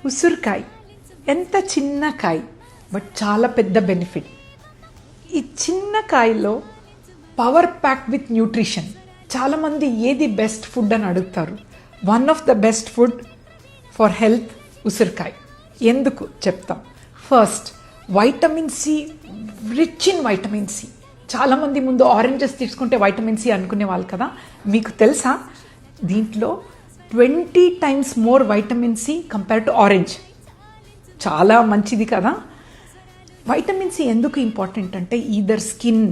ఉసిరికాయ ఎంత చిన్న కాయ బట్ చాలా పెద్ద బెనిఫిట్. ఈ చిన్న కాయలో పవర్ ప్యాక్ విత్ న్యూట్రిషన్. చాలామంది ఏది బెస్ట్ ఫుడ్ అని అడుగుతారు. One of the best food for health ఉసిరికాయ. ఎందుకు చెప్తాం. First, vitamin C, rich in vitamin C. చాలామంది ముందు ఆరెంజెస్ తీసుకుంటే వైటమిన్ సి అనుకునే వాళ్ళు కదా. మీకు తెలుసా దీంట్లో 20 times more vitamin C compare to orange. చాలా మంచిది కదా. వైటమిన్ సి ఎందుకు ఇంపార్టెంట్ అంటే either skin,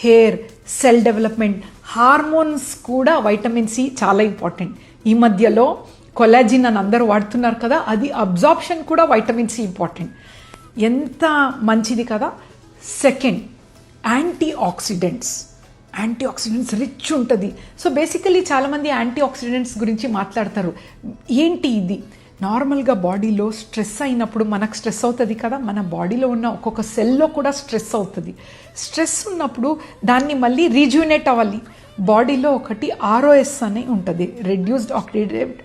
hair, cell development, hormones కూడా వైటమిన్ సి చాలా ఇంపార్టెంట్. ఈ మధ్యలో కొలాజిన్ అని అందరూ వాడుతున్నారు కదా, అది అబ్జార్ప్షన్ కూడా వైటమిన్ సి ఇంపార్టెంట్. ఎంత మంచిది కదా. సెకండ్, యాంటీ ఆక్సిడెంట్స్ రిచ్ ఉంటుంది. సో బేసికలీ చాలామంది యాంటీ ఆక్సిడెంట్స్ గురించి మాట్లాడతారు. ఏంటి ఇది? నార్మల్గా బాడీలో స్ట్రెస్ అయినప్పుడు మనకు స్ట్రెస్ అవుతుంది కదా, మన బాడీలో ఉన్న ఒక్కొక్క సెల్లో కూడా స్ట్రెస్ అవుతుంది. స్ట్రెస్ ఉన్నప్పుడు దాన్ని మళ్ళీ రీజ్యూనేట్ అవ్వాలి. బాడీలో ఒకటి ROS అని ఉంటుంది, రెడ్యూస్డ్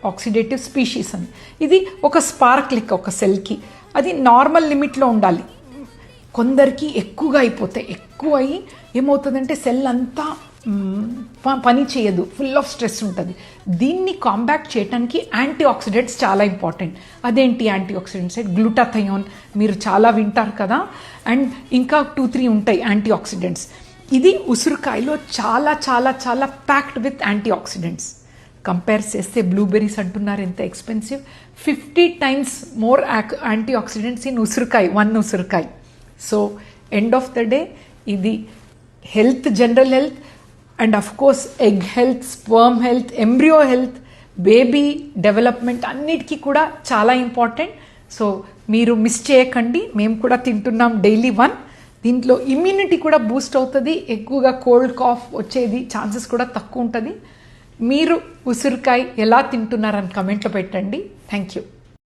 ఆక్సిడేటివ్ స్పీషీస్ అని. ఇది ఒక స్పార్క్ లెక్క ఒక సెల్కి. అది నార్మల్ లిమిట్లో ఉండాలి. కొందరికి ఎక్కువగా అయిపోతాయి. ఎక్కువ అయ్యి ఏమవుతుందంటే సెల్ అంతా పని చేయదు, ఫుల్ ఆఫ్ స్ట్రెస్ ఉంటుంది. దీన్ని కాంబాట్ చేయడానికి యాంటీ ఆక్సిడెంట్స్ చాలా ఇంపార్టెంట్. అదేంటి యాంటీ ఆక్సిడెంట్స్? గ్లూటాథయోన్ మీరు చాలా వింటారు కదా, అండ్ ఇంకా 2-3 ఉంటాయి యాంటీ ఆక్సిడెంట్స్. ఇది ఉసిరికాయలో చాలా చాలా చాలా packed with antioxidants. Compare చేస్తే బ్లూబెర్రీస్ అంటున్నారు ఎంత expensive. 50 times more antioxidants in ఉసిరికాయ, వన్ ఉసిరికాయ. So end of the day ఇది health, general health, and of course egg health, sperm health, embryo health, baby development అన్నిటికీ కూడా చాలా important. So మీరు మిస్ చేయకండి. మేము కూడా తింటున్నాం డైలీ 1. దీంట్లో ఇమ్యూనిటీ కూడా బూస్ట్ అవుతుంది. ఎక్కువగా కోల్డ్ కాఫ్ వచ్చేది ఛాన్సెస్ కూడా తక్కువ ఉంటుంది. మీరు ఉసిరికాయ ఎలా తింటున్నారని కమెంట్లో పెట్టండి. Thank you.